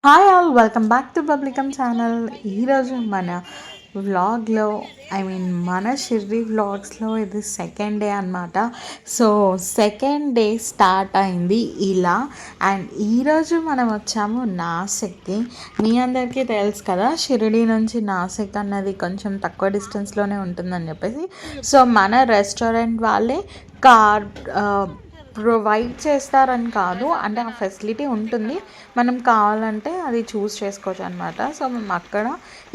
Hi all welcome back to పబ్లికమ్ channel. ఈరోజు మన వ్లాగ్లో మన షిర్డీ వ్లాగ్స్లో ఇది సెకండ్ డే అనమాట. సో సెకండ్ డే స్టార్ట్ అయింది ఇలా. అండ్ ఈరోజు మనం వచ్చాము నాసిక్కి. మీ అందరికీ తెలుసు కదా, షిరిడీ నుంచి నాసిక్ అన్నది కొంచెం తక్కువ డిస్టెన్స్లోనే ఉంటుందని చెప్పేసి. సో మన రెస్టారెంట్ వాళ్ళే కార్ ప్రొవైడ్ చేస్తారని కాదు, అంటే ఆ ఫెసిలిటీ ఉంటుంది, మనం కావాలంటే అది చూస్ చేసుకోవచ్చు అనమాట. సో మేము అక్కడ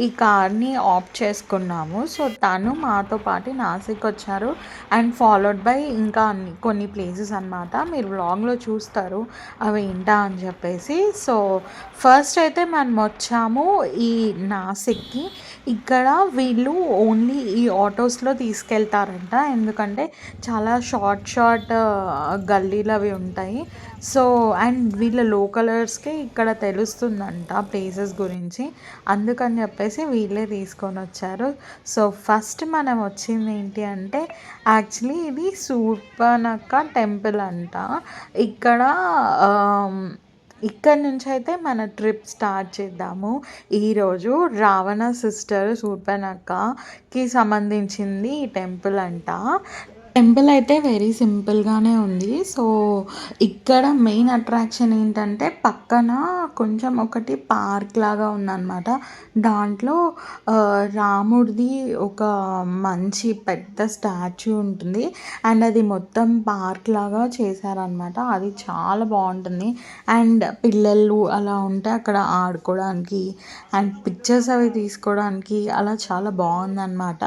ఈ కార్ని ఆప్ట్ చేసుకున్నాము. సో తను మాతో పాటు నాసిక్ వచ్చారు అండ్ ఫాలోడ్ బై ఇంకా కొన్ని ప్లేసెస్ అనమాట. మీరు వ్లాగ్లో చూస్తారు అవి ఏంటా అని చెప్పేసి. సో ఫస్ట్ అయితే మనం వచ్చాము ఈ నాసిక్కి. ఇక్కడ వీళ్ళు ఓన్లీ ఈ ఆటోస్లో తీసుకెళ్తారంట, ఎందుకంటే చాలా షార్ట్ గల్లీలు అవి ఉంటాయి. సో అండ్ వీళ్ళ లోకలర్స్కి ఇక్కడ తెలుస్తుందంట ప్లేసెస్ గురించి, అందుకని చెప్పేసి వీళ్ళే తీసుకొని వచ్చారు. సో ఫస్ట్ మనం వచ్చింది ఏంటి అంటే, యాక్చువల్లీ ఇది శూర్పణఖ టెంపుల్ అంట. ఇక్కడ ఇక్కడ నుంచి అయితే మన ట్రిప్ స్టార్ట్ చేద్దాము. ఈరోజు రావణ సిస్టర్ శూర్పణఖకి సంబంధించింది ఈ టెంపుల్ అంట. టెంపుల్ అయితే వెరీ సింపుల్గానే ఉంది. సో ఇక్కడ మెయిన్ అట్రాక్షన్ ఏంటంటే, పక్కన కొంచెం ఒకటి పార్క్ లాగా ఉందన్నమాట. దాంట్లో రాముడిది ఒక మంచి పెద్ద స్టాచ్యూ ఉంటుంది అండ్ అది మొత్తం పార్క్ లాగా చేశారనమాట. అది చాలా బాగుంటుంది అండ్ పిల్లలు అలా ఉంటే అక్కడ ఆడుకోవడానికి అండ్ పిక్చర్స్ అవి తీసుకోవడానికి అలా చాలా బాగుందన్నమాట.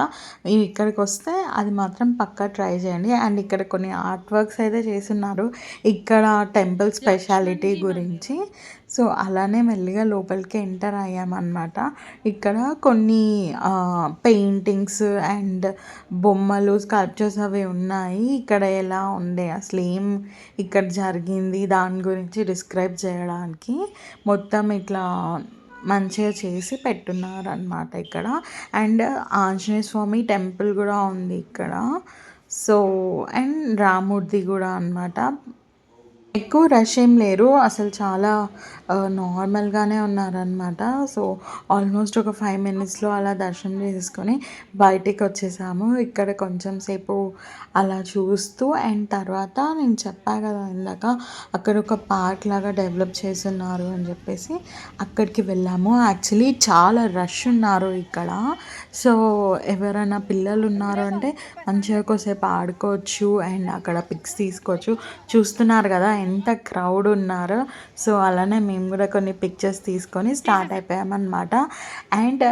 మీరు ఇక్కడికి వస్తే అది మాత్రం పక్కా ట్రై చేయండి. అండ్ ఇక్కడ కొన్ని ఆర్ట్ వర్క్స్ అయితే చేస్తున్నారు ఇక్కడ టెంపుల్ స్పెషాలిటీ గురించి. సో అలానే మెల్లిగా లోపలికి ఎంటర్ అయ్యామన్నమాట. ఇక్కడ కొన్ని పెయింటింగ్స్ అండ్ బొమ్మలు స్కల్ప్చర్స్ అవి ఉన్నాయి. ఇక్కడ ఎలా ఉండే అసలు ఏం ఇక్కడ జరిగింది దాని గురించి డిస్క్రైబ్ చేయడానికి మొత్తం ఇట్లా మంచిగా చేసి పెట్టున్నారనమాట ఇక్కడ. అండ్ ఆంజనేయ స్వామి టెంపుల్ కూడా ఉంది ఇక్కడ. సో అండ్ రాముడిది కూడా అనమాట. ఎక్కువ రష్ ఏం లేరు, అసలు చాలా నార్మల్గానే ఉన్నారనమాట. సో ఆల్మోస్ట్ ఒక 5 మినిట్స్లో అలా దర్శనం చేసుకొని బయటికి వచ్చేసాము. ఇక్కడ కొంచెం సేపు అలా చూస్తూ అండ్ తర్వాత నేను చెప్పా కదా ఇందాక, అక్కడ ఒక పార్క్ లాగా డెవలప్ చేస్తున్నారు అని చెప్పేసి అక్కడికి వెళ్ళాము. యాక్చువల్లీ చాలా రష్ ఉన్నారు ఇక్కడ. సో ఎవరైనా పిల్లలు ఉన్నారు అంటే మంచిగా కొద్దిసేపు ఆడుకోవచ్చు అండ్ అక్కడ పిక్స్ తీసుకోవచ్చు. చూస్తున్నారు కదా ఎంత క్రౌడ్ ఉన్నారో. సో అలానే మేము కూడా కొన్ని పిక్చర్స్ తీసుకొని స్టార్ట్ అయిపోయామన్నమాట. అండ్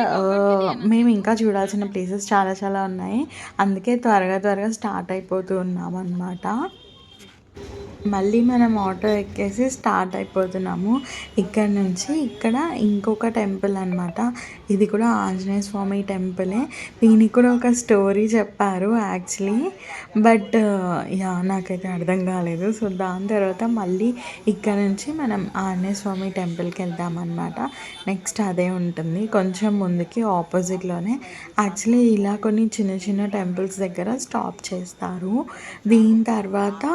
మేము ఇంకా చూడాల్సిన ప్లేసెస్ చాలా చాలా ఉన్నాయి, అందుకే త్వరగా స్టార్ట్ అయిపోతూ ఉన్నామన్నమాట. మళ్ళీ మనం ఆటో ఎక్కేసి స్టార్ట్ అయిపోతున్నాము ఇక్కడ నుంచి. ఇక్కడ ఇంకొక టెంపుల్ అనమాట, ఇది కూడా ఆంజనేయ స్వామి టెంపులే. దీనికి కూడా ఒక స్టోరీ చెప్పారు యాక్చువల్లీ, బట్ యా నాకైతే అర్థం కాలేదు. సో దాని తర్వాత మళ్ళీ ఇక్కడ నుంచి మనం ఆంజనేయ స్వామి టెంపుల్కి వెళ్దామన్నమాట. నెక్స్ట్ అదే ఉంటుంది కొంచెం ముందుకి ఆపోజిట్లోనే. యాక్చువల్లీ ఇలా కొన్ని చిన్న చిన్న టెంపుల్స్ దగ్గర స్టాప్ చేస్తారు. దీని తర్వాత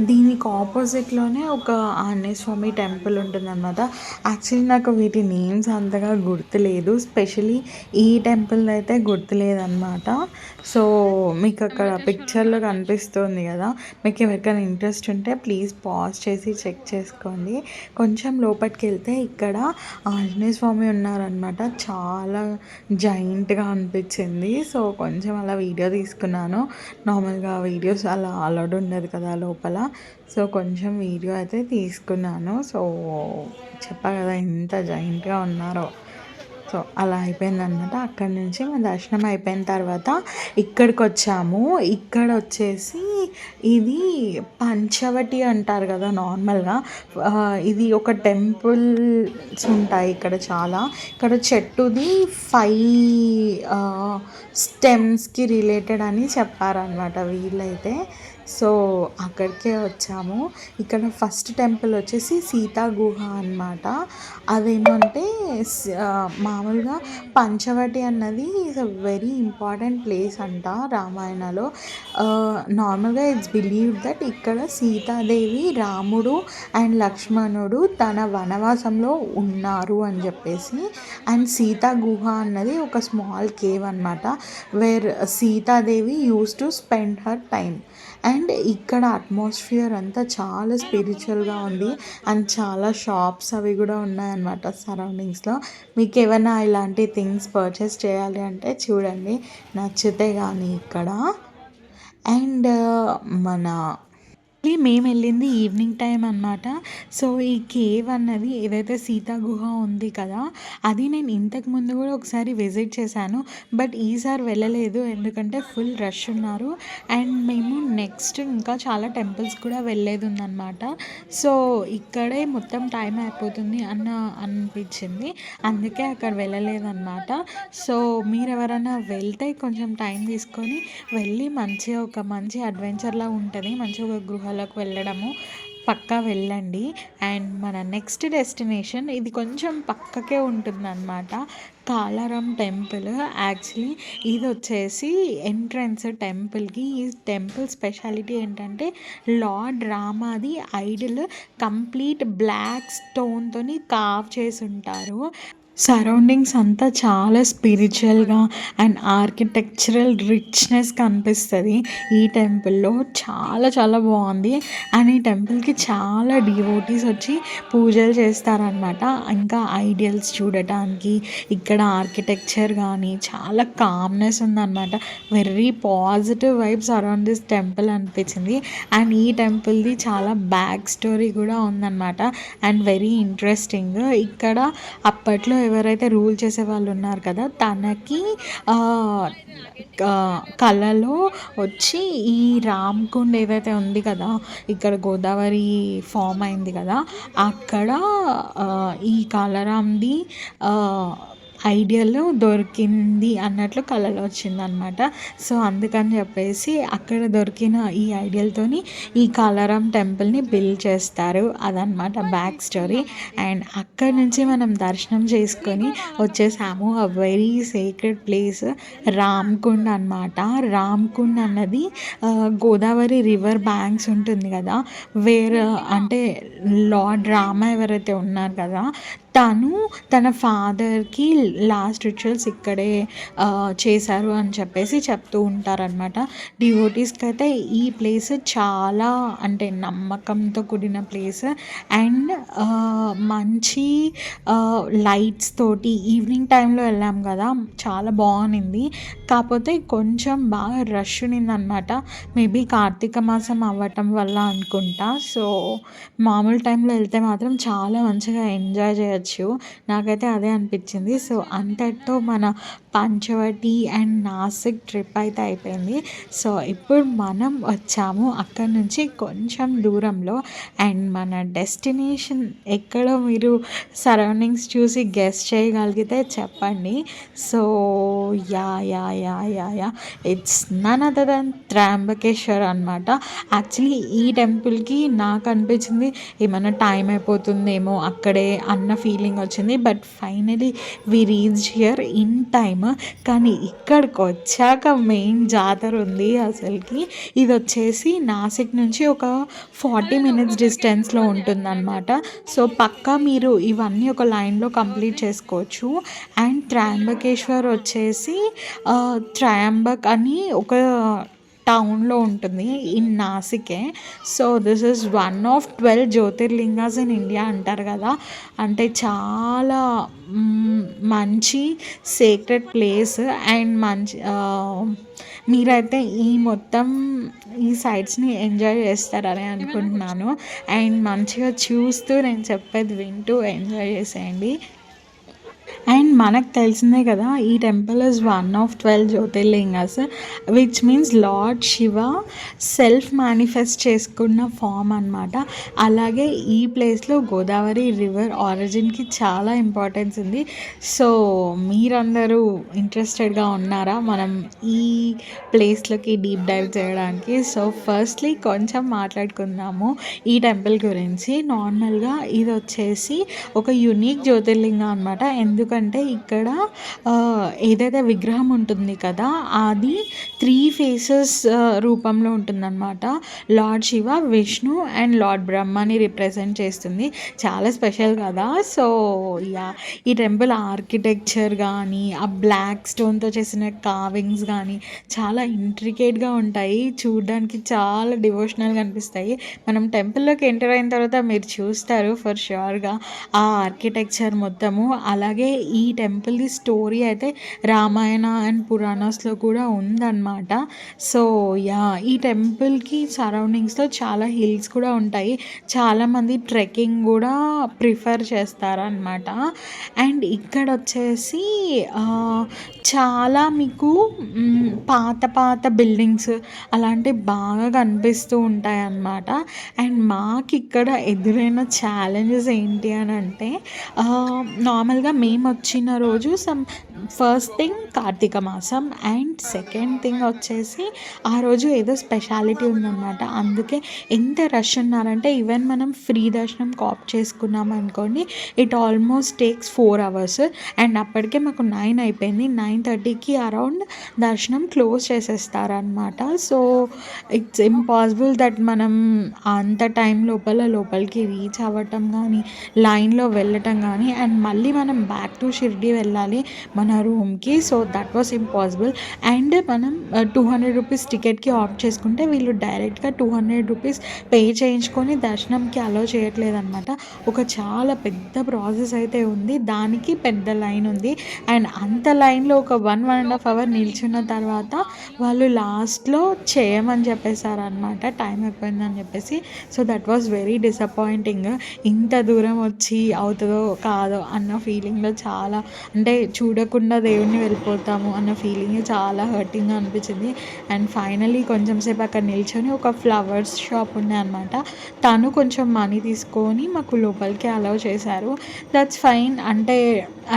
దీనికి ఆపోజిట్లోనే ఒక ఆంజనేయ స్వామి టెంపుల్ ఉంటుందన్నమాట. యాక్చువల్లీ నాకు వీటి నేమ్స్ అంతగా గుర్తులేదు, స్పెషలీ ఈ టెంపుల్ అయితే గుర్తులేదన్నమాట. సో మీకు అక్కడ పిక్చర్లో కనిపిస్తుంది కదా, మీకు ఎవరికైనా ఇంట్రెస్ట్ ఉంటే ప్లీజ్ పాజ్ చేసి చెక్ చేసుకోండి. కొంచెం లోపలికి వెళ్తే ఇక్కడ ఆంజనేయ స్వామి ఉన్నారనమాట, చాలా జైంట్గా అనిపించింది. సో కొంచెం అలా వీడియో తీసుకున్నాను. నార్మల్గా వీడియోస్ అలా అలౌడ్ ఉండదు కదా లోపల. సో కొంచెం వీడియో అయితే తీసుకున్నాను. సో చెప్పా కదా ఎంత జైంట్గా ఉన్నారో. సో అలా అయిపోయిందనమాట. అక్కడి నుంచి మా దర్శనం అయిపోయిన తర్వాత ఇక్కడికి వచ్చాము. ఇక్కడ వచ్చేసి ఇది పంచవటి అంటారు కదా నార్మల్గా. ఇది ఒక టెంపుల్స్ ఉంటాయి ఇక్కడ చాలా. ఇక్కడ చెట్టుది 5 స్టెమ్స్కి రిలేటెడ్ అని చెప్పారనమాట వీళ్ళైతే. సో అక్కడికే వచ్చాము. ఇక్కడ ఫస్ట్ టెంపుల్ వచ్చేసి సీతా గుహ అనమాట. అదేంటంటే మామూలుగా పంచవటి అన్నది is a very important place అంట రామాయణలో. నార్మల్గా ఇట్స్ బిలీవ్ దట్ ఇక్కడ సీతాదేవి, రాముడు అండ్ లక్ష్మణుడు తన వనవాసంలో ఉన్నారు అని చెప్పేసి. అండ్ సీతా గుహ అన్నది ఒక స్మాల్ కేవ్ అనమాట, where Sitadevi use to spend her time. And ఇక్కడ అట్మాస్ఫియర్ అంతా చాలా స్పిరిచువల్గా ఉంది. అండ్ చాలా షాప్స్ అవి కూడా ఉన్నాయన్నమాట సరౌండింగ్స్లో. మీకు ఏమైనా ఇలాంటి థింగ్స్ పర్చేస్ చేయాలి అంటే చూడండి, నచ్చితే కానీ ఇక్కడ. అండ్ మన మేము వెళ్ళింది ఈవినింగ్ టైం అనమాట. సో ఈ కేవ్ అన్నది ఏదైతే సీతా గుహ ఉంది కదా, అది నేను ఇంతకు ముందు కూడా ఒకసారి విజిట్ చేశాను. బట్ ఈసారి వెళ్ళలేదు, ఎందుకంటే ఫుల్ రష్ ఉన్నారు. అండ్ మేము నెక్స్ట్ ఇంకా చాలా టెంపుల్స్ కూడా వెళ్ళేది ఉందన్నమాట. సో ఇక్కడే మొత్తం టైం అయిపోతుంది అనిపించింది, అందుకే అక్కడ వెళ్ళలేదన్నమాట. సో మీరు ఎవరైనా వెళ్తే కొంచెం టైం తీసుకొని వెళ్ళి మంచిగా ఒక మంచి అడ్వెంచర్లా ఉంటుంది, మంచిగా ఒక గృహలోకి వెళ్ళడము పక్కా వెళ్ళండి. అండ్ మన నెక్స్ట్ డెస్టినేషన్ ఇది కొంచెం పక్కకే ఉంటుందన్నమాట, కాలారం టెంపుల్. యాక్చువల్లీ ఇది వచ్చేసి ఎంట్రన్స్ టెంపుల్కి. ఈ టెంపుల్ స్పెషాలిటీ ఏంటంటే లార్డ్ రామాది ఐడల్ కంప్లీట్ బ్లాక్ స్టోన్తో కార్వ్ చేసి ఉంటారు. సరౌండింగ్స్ అంతా చాలా స్పిరిచువల్గా అండ్ ఆర్కిటెక్చరల్ రిచ్నెస్ కనిపిస్తుంది ఈ టెంపుల్లో. చాలా చాలా బాగుంది. అండ్ ఈ టెంపుల్కి చాలా డివోటీస్ వచ్చి పూజలు చేస్తారనమాట. ఇంకా ఐడియల్స్ చూడటానికి ఇక్కడ ఆర్కిటెక్చర్ కానీ చాలా కామ్నెస్ ఉందన్నమాట. Very positive vibes around this temple అనిపించింది. అండ్ ఈ టెంపుల్ది చాలా బ్యాక్ స్టోరీ కూడా ఉందన్నమాట, అండ్ వెరీ ఇంట్రెస్టింగ్. ఇక్కడ అప్పట్లో ఎవరైతే రూల్ చేసే వాళ్ళు ఉన్నారు కదా, తనకి కళలో వచ్చి ఈ రామ్కుండ్ ఏదైతే ఉంది కదా, ఇక్కడ గోదావరి ఫామ్ అయింది కదా, అక్కడ ఈ కాలరామ్ది ఐడియల్ దొరికింది అన్నట్లు కళలో వచ్చిందనమాట. సో అందుకని చెప్పేసి అక్కడ దొరికిన ఈ ఐడియల్తోని ఈ కాలారాం టెంపుల్ని బిల్డ్ చేస్తారు, అదనమాట బ్యాక్ స్టోరీ. అండ్ అక్కడి నుంచి మనం దర్శనం చేసుకొని వచ్చేసాము. అ వెరీ సీక్రెట్ ప్లేస్ రామ్కుండ్ అనమాట. రామ్కుండ్ అన్నది గోదావరి రివర్ బ్యాంక్స్ ఉంటుంది కదా, వేర్ అంటే లార్డ్ రామ ఎవరైతే ఉన్నారు కదా, తను తన ఫాదర్కి లాస్ట్ రిచువల్స్ ఇక్కడే చేశారు అని చెప్పేసి చెప్తూ ఉంటారనమాట. డివోటీస్కి అయితే ఈ ప్లేస్ చాలా అంటే నమ్మకంతో కూడిన ప్లేస్. అండ్ మంచి లైట్స్ తోటి ఈవినింగ్ టైంలో వెళ్ళాం కదా, చాలా బాగుంది. కాకపోతే కొంచెం బాగా రష్ ఉన్నిందనమాట, మేబీ కార్తీక మాసం అవ్వటం వల్ల అనుకుంటా. సో మామూలు టైంలో వెళ్తే మాత్రం చాలా మంచిగా ఎంజాయ్ చేయొచ్చు, నాకైతే అదే అనిపించింది. సో అంతటితో మన పంచవటి అండ్ నాసిక్ ట్రిప్ అయితే అయిపోయింది. సో ఇప్పుడు మనం వచ్చాము అక్కడి నుంచి కొంచెం దూరంలో. అండ్ మన డెస్టినేషన్ ఎక్కడో మీరు సరౌండింగ్స్ చూసి గెస్ చేయగలిగితే చెప్పండి. So yeah yeah yeah yeah yeah it's none other than Trimbakeshwar అనమాట. యాక్చువల్లీ ఈ టెంపుల్కి నాకు అనిపించింది ఏమైనా టైం అయిపోతుందేమో అక్కడే అన్న ఫీలింగ్ వచ్చింది. But finally we reach here in time. కానీ ఇక్కడికి వచ్చాక మెయిన్ జాతర ఉంది అసలుకి. ఇది వచ్చేసి నాసిక్ నుంచి ఒక 40 minutes డిస్టెన్స్లో ఉంటుందన్నమాట. సో పక్కా మీరు ఇవన్నీ ఒక లైన్లో కంప్లీట్ చేసుకోవచ్చు. అండ్ త్రయంబకేశ్వర్ వచ్చేసి త్రయంబక్ అని ఒక టౌన్లో ఉంటుంది ఇన్ నాసికే. So this is 1 of 12 jyotirlingas in India అంటారు కదా, అంటే చాలా మంచి సేక్రెడ్ ప్లేస్. అండ్ మంచి మీరైతే ఈ మొత్తం ఈ సైట్స్ని ఎంజాయ్ చేస్తారని అనుకుంటున్నాను. అండ్ మంచిగా చూస్తూ నేను చెప్పేది వింటూ ఎంజాయ్ చేసేయండి. అండ్ మనకు తెలిసిందే కదా, ఈ temple is one of 12 jyotirlingas, which means lord Shiva self manifest చేసుకున్న ఫామ్ అనమాట. అలాగే ఈ ప్లేస్లో గోదావరి రివర్ ఆరిజిన్కి చాలా ఇంపార్టెన్స్ ఉంది. సో మీరందరూ ఇంట్రెస్టెడ్గా ఉన్నారా మనం ఈ ప్లేస్లోకి డీప్ డైవ్ చేయడానికి? సో ఫస్ట్లీ కొంచెం మాట్లాడుకుందాము ఈ టెంపుల్ గురించి. నార్మల్గా ఇది వచ్చేసి ఒక యునిక్ జ్యోతిర్లింగం అనమాట. ఎందుకంటే ఇక్కడ ఏదైతే విగ్రహం ఉంటుంది కదా, అది 3 ఫేసెస్ రూపంలో ఉంటుందన్నమాట. Lord Shiva, Vishnu and lord బ్రహ్మని రిప్రజెంట్ చేస్తుంది. చాలా స్పెషల్ కదా. సో యా, ఈ టెంపుల్ ఆర్కిటెక్చర్ కానీ, ఆ బ్లాక్ స్టోన్తో చేసిన కార్వింగ్స్ కానీ చాలా ఇంట్రికేట్గా ఉంటాయి. చూడడానికి చాలా డివోషనల్గా అనిపిస్తాయి. మనం టెంపుల్లోకి ఎంటర్ అయిన తర్వాత మీరు చూస్తారు ఫర్ ష్యూర్గా ఆ ఆర్కిటెక్చర్ మొత్తము. అలాగే ఈ టెంపుల్ది స్టోరీ అయితే రామాయణ అండ్ పురాణాస్లో కూడా ఉందన్నమాట. సో యా, ఈ టెంపుల్కి సరౌండింగ్స్లో చాలా హిల్స్ కూడా ఉంటాయి. చాలామంది ట్రెక్కింగ్ కూడా ప్రిఫర్ చేస్తారనమాట. అండ్ ఇక్కడ వచ్చేసి చాలా మీకు పాత పాత బిల్డింగ్స్ అలాంటివి బాగా కనిపిస్తూ ఉంటాయి అన్నమాట. అండ్ మాకు ఇక్కడ ఎదురైన ఛాలెంజెస్ ఏంటి అని అంటే, నార్మల్గా మేము వచ్చిన రోజు ఫస్ట్ థింగ్ కార్తీక మాసం, అండ్ సెకండ్ థింగ్ వచ్చేసి ఆ రోజు ఏదో స్పెషాలిటీ ఉందన్నమాట. అందుకే ఎంత రష్ ఉన్నారంటే, ఈవెన్ మనం ఫ్రీ దర్శనం కాప్ చేసుకున్నాం అనుకోండి, it almost takes 4 hours. And అప్పటికే మాకు 9 అయిపోయింది. 9:30కి అరౌండ్ దర్శనం క్లోజ్ చేసేస్తారనమాట. సో ఇట్స్ ఇంపాసిబుల్ దట్ మనం అంత టైం లోపలికి రీచ్ అవ్వటం కానీ, లైన్లో వెళ్ళటం కానీ, అండ్ మళ్ళీ మనం బ్యాక్ టు షిర్డీ వెళ్ళాలి మన రూమ్కి. So that was impossible. And మనం 200 రూపీస్ టికెట్కి ఆప్ట్ చేసుకుంటే వీళ్ళు డైరెక్ట్గా 200 రూపీస్ పే చేయించుకొని దర్శనంకి అలో చేయట్లేదు అనమాట. ఒక చాలా పెద్ద ప్రాసెస్ అయితే ఉంది, దానికి పెద్ద లైన్ ఉంది. అండ్ అంత లైన్లో ఒక 1.5 అవర్ నిల్చున్న తర్వాత వాళ్ళు లాస్ట్లో చేయమని చెప్పేశారనమాట, టైం అయిపోయిందని చెప్పేసి. So that was very disappointing. ఇంత దూరం వచ్చి అవుతుందో కాదో అన్న ఫీలింగ్లో చాలా, అంటే చూడకుండా దేవుడిని వెళ్ళిపోతాము అన్న ఫీలింగ్ చాలా హర్టింగ్గా అనిపించింది. అండ్ ఫైనలీ కొంచెం సేపు అక్కడ నిల్చొని ఒక ఫ్లవర్స్ షాప్ ఉన్నాయి అనమాట, తను కొంచెం మనీ తీసుకొని మాకు లోపలికి అలౌ చేశారు. That's fine. అంటే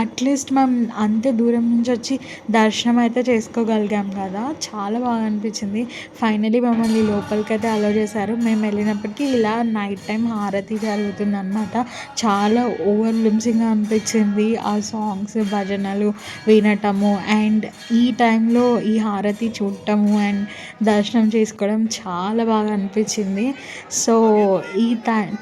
అట్లీస్ట్ మనం అంతే దూరం నుంచి వచ్చి దర్శనం అయితే చేసుకోగలిగాం కదా, చాలా బాగా అనిపించింది. ఫైనలీ మమ్మల్ని లోపలికి అయితే అలౌ చేశారు. మేము వెళ్ళినప్పటికీ ఇలా నైట్ టైం హారతి జరుగుతుంది అనమాట. చాలా ఓవర్లిమ్సింగ్గా అనిపించింది ఆ సాంగ్స్, భజనలు వినటము, అండ్ ఈ టైంలో ఈ హారతి చూడటము అండ్ దర్శనం చేసుకోవడం చాలా బాగా అనిపించింది. సో ఈ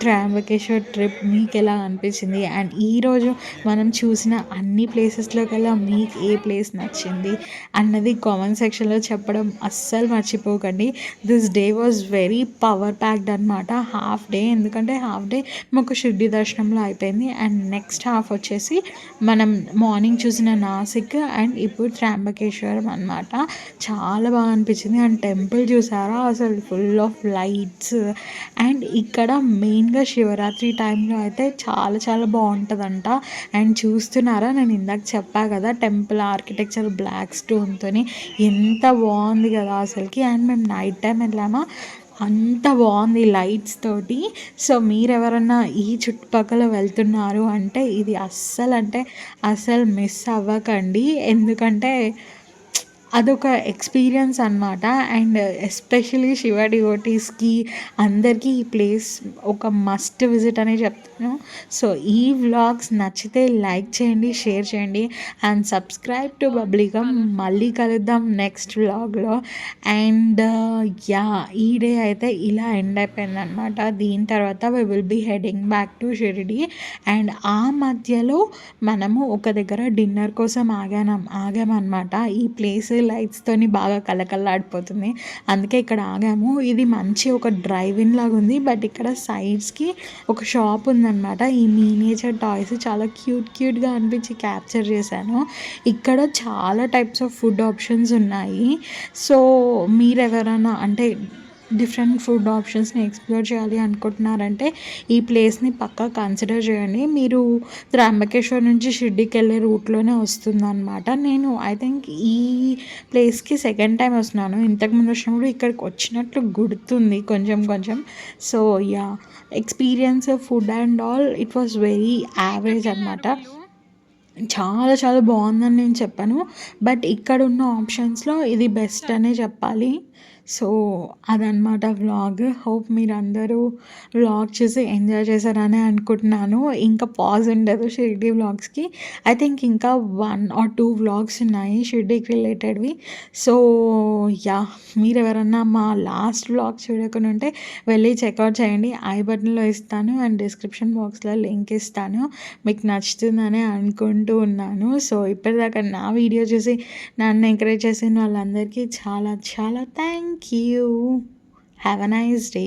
త్రయంబకేశ్వర్ ట్రిప్ మీకు ఎలా అనిపించింది? అండ్ ఈరోజు మనం చూసిన అన్ని ప్లేసెస్లోకెల్లా మీకు ఏ ప్లేస్ నచ్చింది అన్నది కామెంట్ సెక్షన్లో చెప్పడం అస్సలు మర్చిపోకండి. This day was very power packed అనమాట, హాఫ్ డే. ఎందుకంటే హాఫ్ డే మాకు షిర్డీ దర్శనంలో అయిపోయింది, అండ్ నెక్స్ట్ హాఫ్ వచ్చేసి మనం మార్నింగ్ చూసిన నాసిక్ అండ్ ఇప్పుడు త్రయంబకేశ్వరం అనమాట. చాలా బాగా అనిపించింది. అండ్ టెంపుల్ చూసారా, అసలు ఫుల్ ఆఫ్ లైట్స్. అండ్ ఇక్కడ మెయిన్గా శివరాత్రి టైంలో అయితే చాలా చాలా బాగుంటుందంట. అండ్ చూస్తున్నారా, నేను ఇందాక చెప్పా కదా టెంపుల్ ఆర్కిటెక్చర్ బ్లాక్ స్టోన్తో ఎంత బాగుంది కదా అసలుకి. అండ్ మేము నైట్ టైం వెళ్ళామా, అంత బాగుంది లైట్స్ తోటి. సో మీరు ఎవరన్నా ఈ చుట్టుపక్కల వెళ్తున్నారు అంటే ఇది అస్సలు మిస్ అవ్వకండి. ఎందుకంటే అదొక ఎక్స్పీరియన్స్ అనమాట. అండ్ ఎస్పెషలీ శివ డివోటీస్కి అందరికీ ఈ ప్లేస్ ఒక మస్ట్ విజిట్ అని చెప్తాను. సో ఈ వ్లాగ్స్ నచ్చితే లైక్ చేయండి, షేర్ చేయండి అండ్ సబ్స్క్రైబ్ టు బబ్లీగమ్. మళ్ళీ కలుద్దాం నెక్స్ట్ వ్లాగ్లో. అండ్ యా, ఈ డే అయితే ఇలా ఎండ్ అయిపోయింది అనమాట. దీని తర్వాత we will be heading back to Shirdi. And ఆ మధ్యలో మనము ఒక దగ్గర డిన్నర్ కోసం ఆగామన్నమాట. ఈ ప్లేస్ లైట్స్తోని బాగా కలకల్లాడిపోతుంది, అందుకే ఇక్కడ ఆగాము. ఇది మంచి ఒక డ్రైవ్ ఇన్ లాగా ఉంది, బట్ ఇక్కడ సైడ్స్కి ఒక షాప్ ఉందన్నమాట. ఈ మినియేచర్ టాయ్స్ చాలా క్యూట్గా అనిపించి క్యాప్చర్ చేశాను. ఇక్కడ చాలా టైప్స్ ఆఫ్ ఫుడ్ ఆప్షన్స్ ఉన్నాయి. సో మీరు ఎవరైనా అంటే డిఫరెంట్ ఫుడ్ ఆప్షన్స్ని ఎక్స్ప్లోర్ చేయాలి అనుకుంటున్నారంటే ఈ ప్లేస్ని పక్కా కన్సిడర్ చేయండి. మీరు త్రయంబకేశ్వర్ నుంచి షిర్డీకి వెళ్ళే రూట్లోనే వస్తుందన్నమాట. నేను ఐ థింక్ ఈ ప్లేస్కి సెకండ్ టైం వస్తున్నాను. ఇంతకుముందు వచ్చినప్పుడు ఇక్కడికి వచ్చినట్లు గుర్తుంది కొంచెం కొంచెం. So yeah, experience food and all it was very average అనమాట. చాలా చాలా బాగుందని నేను చెప్పాను. బట్ ఇక్కడ ఉన్న ఆప్షన్స్లో ఇది బెస్ట్ అనే చెప్పాలి. సో అదనమాట వ్లాగ్. హోప్ మీరందరూ వ్లాగ్ చూసి ఎంజాయ్ చేశారని అనుకుంటున్నాను. ఇంకా పాజ్ ఉండదు షిర్డీ వ్లాగ్స్కి. ఐ థింక్ ఇంకా 1 or 2 వ్లాగ్స్ ఉన్నాయి షిర్డీకి రిలేటెడ్వి. సో యా, మీరు ఎవరన్నా మా లాస్ట్ వ్లాగ్ చూడకుండా ఉంటే వెళ్ళి చెక్అవుట్ చేయండి. ఐ బటన్లో ఇస్తాను అండ్ డిస్క్రిప్షన్ బాక్స్లో లింక్ ఇస్తాను. మీకు నచ్చుతుందని అనుకుంటూ ఉన్నాను. సో ఇప్పటిదాకా నా వీడియో చూసి నన్ను ఎంకరేజ్ చేసిన వాళ్ళందరికీ చాలా చాలా thank you. Have a nice day.